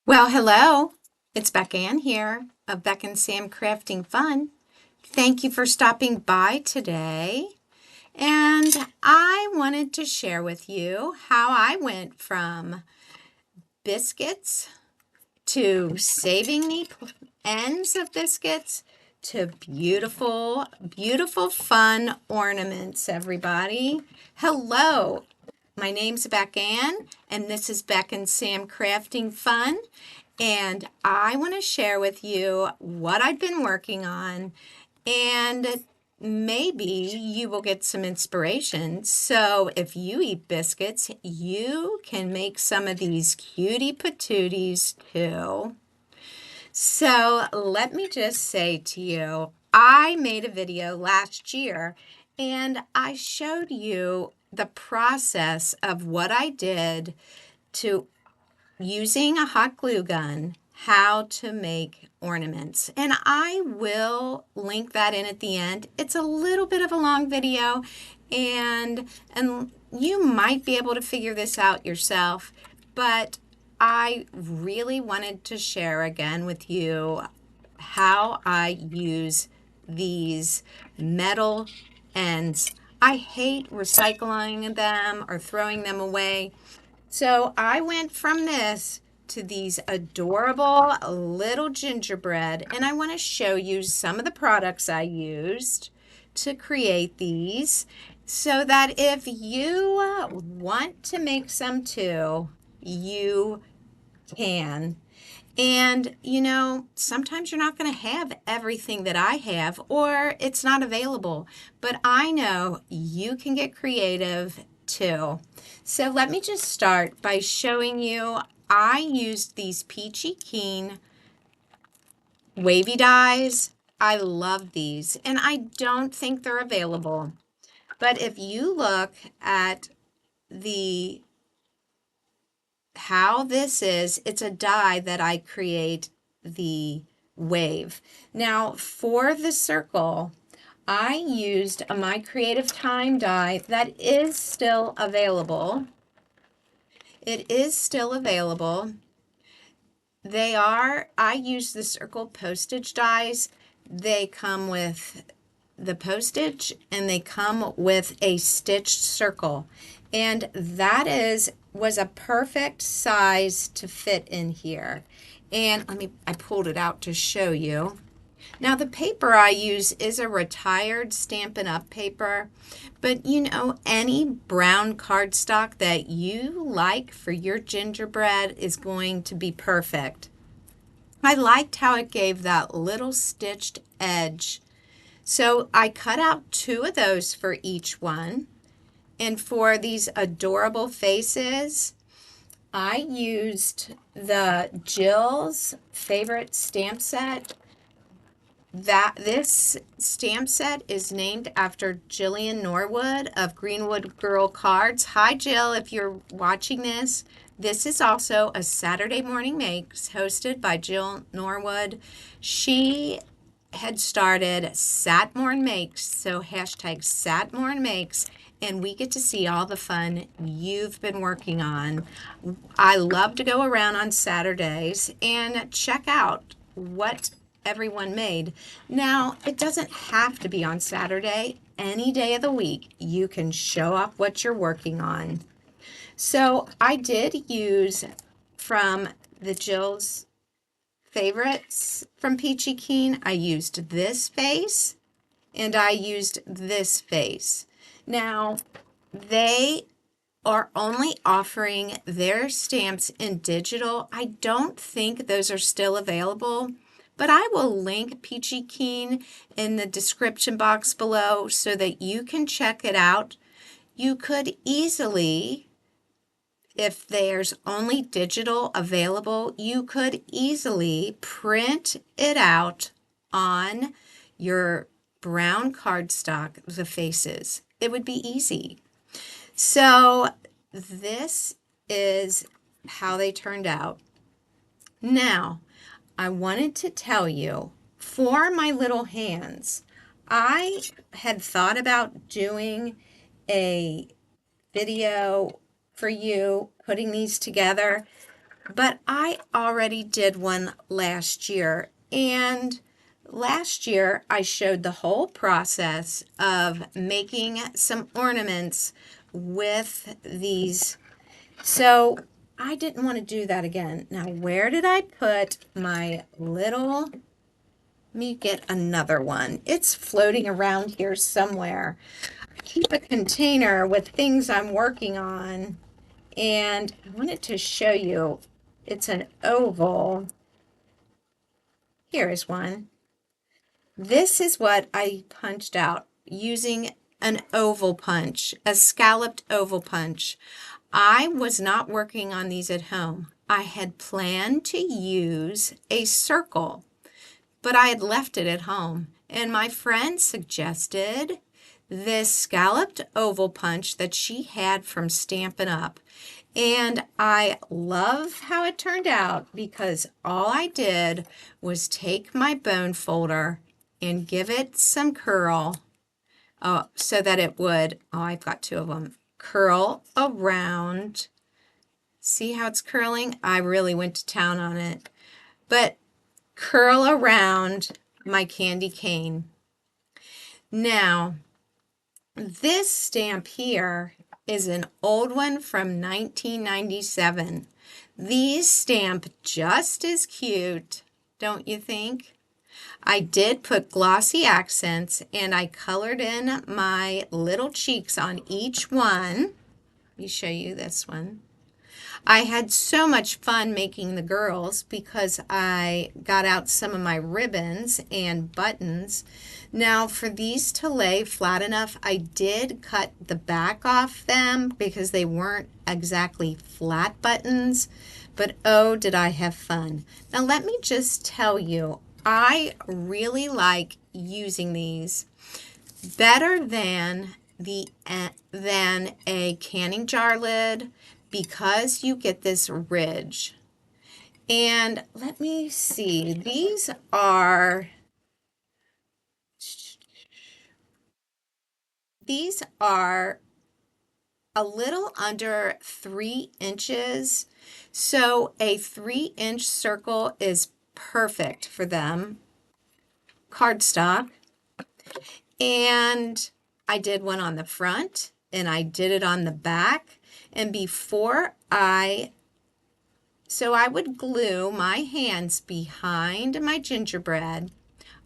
Well, hello. It's Beck Ann here of Beck and Sam Crafting Fun. Thank you for stopping by today. And I wanted to share with you how I went from biscuits to saving the ends of biscuits to beautiful, beautiful, fun ornaments, everybody. Hello. My name's Beck Ann, and this is Beck and Sam Crafting Fun. And I want to share with you what I've been working on, and maybe you will get some inspiration. So if you eat biscuits, you can make some of these cutie patooties too. So let me just say to you, I made a video last year and I showed you the process of what I did to using a hot glue gun, how to make ornaments. And I will link that in at the end. It's a little bit of a long video and you might be able to figure this out yourself, but I really wanted to share again with you how I use these metal ends. I hate recycling them or throwing them away. So I went from this to these adorable little gingerbread, and I want to show you some of the products I used to create these so that if you want to make some too, you can. And sometimes you're not going to have everything that I have, or it's not available. But I know you can get creative too. So let me just start by showing you I used these Peachy Keen wavy dies. I love these, and I don't think they're available. But if you look at the how this is, it's a die that I create the wave. Now for the circle, I used a My Creative Time die that is still available. It is still available. I use the circle postage dies. They come with the postage and they come with a stitched circle. And that was a perfect size to fit in here. And I pulled it out to show you. Now the paper I use is a retired Stampin' Up paper, but any brown cardstock that you like for your gingerbread is going to be perfect. I liked how it gave that little stitched edge. So I cut out two of those for each one. And for these adorable faces, I used the Jill's favorite stamp set. This stamp set is named after Jillian Norwood of Greenwood Girl Cards. Hi Jill, if you're watching this. This is also a Saturday Morning Makes hosted by Jill Norwood. She had started Satmorn Makes, so hashtag Satmorn Makes, and we get to see all the fun you've been working on. I love to go around on Saturdays and check out what everyone made. Now, it doesn't have to be on Saturday. Any day of the week, you can show up what you're working on. So I did use from the Jill's favorites from Peachy Keen. I used this face and I used this face. Now, they are only offering their stamps in digital. I don't think those are still available, but I will link Peachy Keen in the description box below so that you can check it out. You could easily, if there's only digital available, you could easily print it out on your brown cardstock, the faces. It would be easy. So this is how they turned out. Now, I wanted to tell you, for my little hands, I had thought about doing a video for you, putting these together, but I already did one last year. And last year I showed the whole process of making some ornaments with these. So I didn't want to do that again. Now, where did I put my little, let me get another one. It's floating around here somewhere. I keep a container with things I'm working on, and I wanted to show you. It's an oval. Here is one. This is what I punched out using an oval punch, a scalloped oval punch. I was not working on these at home. I had planned to use a circle, but I had left it at home. And my friend suggested this scalloped oval punch that she had from Stampin' Up. And I love how it turned out because all I did was take my bone folder and give it some curl so that it would, I've got two of them, curl around. See how it's curling? I really went to town on it. But curl around my candy cane. Now, this stamp here is an old one from 1997. These stamp just as cute, don't you think? I did put glossy accents and I colored in my little cheeks on each one. Let me show you this one. I had so much fun making the girls because I got out some of my ribbons and buttons. Now for these to lay flat enough, I did cut the back off them because they weren't exactly flat buttons, but oh, did I have fun. Now let me just tell you, I really like using these better than a canning jar lid because you get this ridge. And let me see, these are a little under 3 inches. So a 3-inch circle is perfect for them. Cardstock. And I did one on the front and I did it on the back. And so I would glue my hands behind my gingerbread.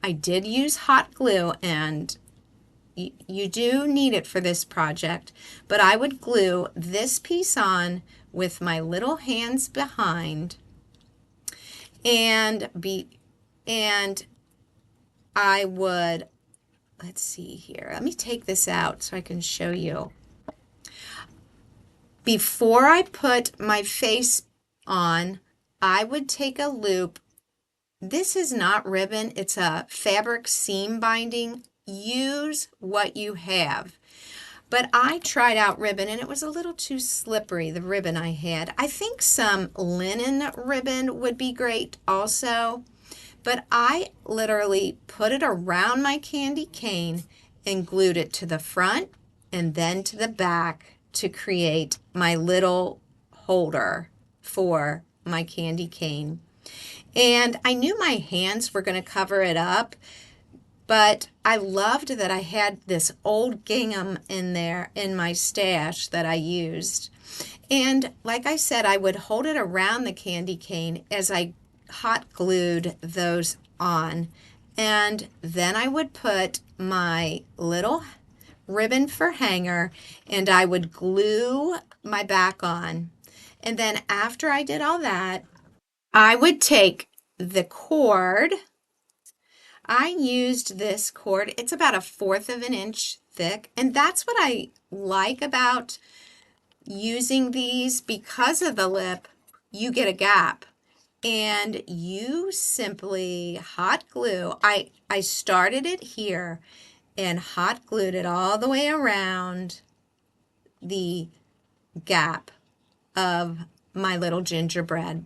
I did use hot glue, and you do need it for this project, but I would glue this piece on with my little hands behind, and I would, let's see here, let me take this out so I can show you. Before I put my face on, I would take a loop. This is not ribbon, it's a fabric seam binding. Use what you have. But I tried out ribbon and it was a little too slippery, the ribbon I had. I think some linen ribbon would be great also. But I literally put it around my candy cane and glued it to the front and then to the back to create my little holder for my candy cane. And I knew my hands were going to cover it up, but I loved that I had this old gingham in there in my stash that I used. And like I said, I would hold it around the candy cane as I hot glued those on. And then I would put my little ribbon for hanger and I would glue my back on. And then after I did all that, I would take the cord. I used this cord. It's about 1/4 of an inch thick. And that's what I like about using these. Because of the lip, you get a gap. And you simply hot glue. I started it here and hot glued it all the way around the gap of my little gingerbread.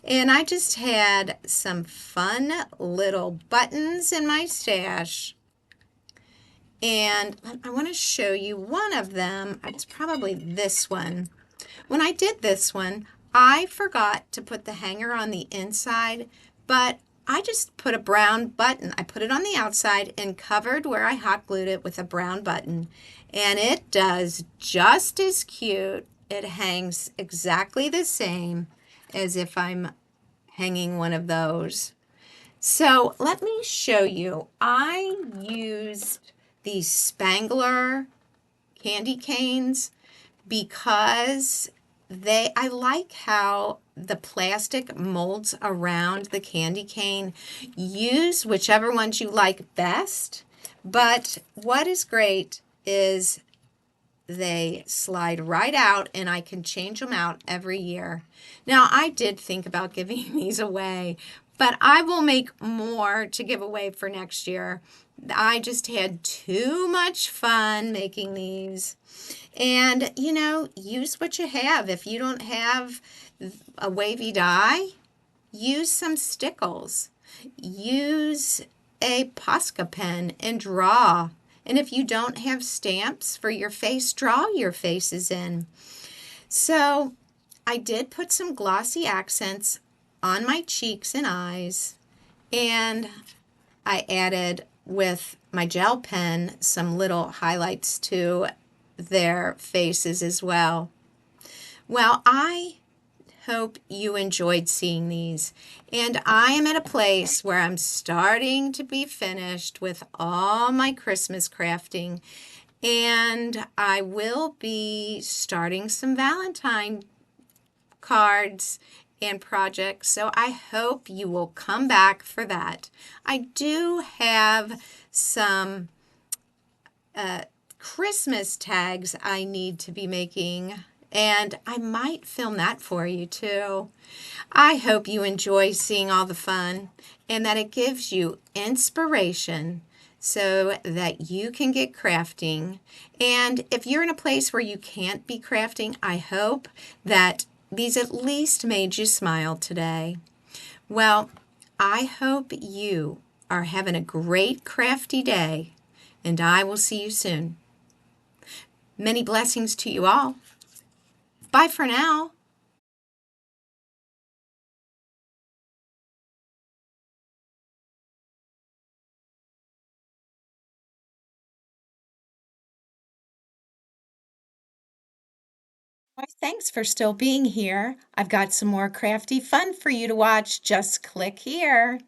And I just had some fun little buttons in my stash. And I want to show you one of them. It's probably this one. When I did this one, I forgot to put the hanger on the inside, but I just put a brown button. I put it on the outside and covered where I hot glued it with a brown button. And it does just as cute. It hangs exactly the same as if I'm hanging one of those. So let me show you. I used these Spangler candy canes because I like how the plastic molds around the candy cane. Use whichever ones you like best, but what is great is they slide right out and I can change them out every year. Now, I did think about giving these away, but I will make more to give away for next year. I just had too much fun making these. And, use what you have. If you don't have a wavy die, use some stickles. Use a Posca pen and draw. And if you don't have stamps for your face, draw your faces in. So I did put some glossy accents on my cheeks and eyes, and I added with my gel pen some little highlights to their faces as well. Well, I hope you enjoyed seeing these. And I am at a place where I'm starting to be finished with all my Christmas crafting. And I will be starting some Valentine cards and projects. So I hope you will come back for that. I do have some Christmas tags I need to be making, and I might film that for you too. I hope you enjoy seeing all the fun and that it gives you inspiration so that you can get crafting. And if you're in a place where you can't be crafting, I hope that these at least made you smile today. Well, I hope you are having a great crafty day, and I will see you soon. Many blessings to you all. Bye for now. Why, thanks for still being here. I've got some more crafty fun for you to watch. Just click here.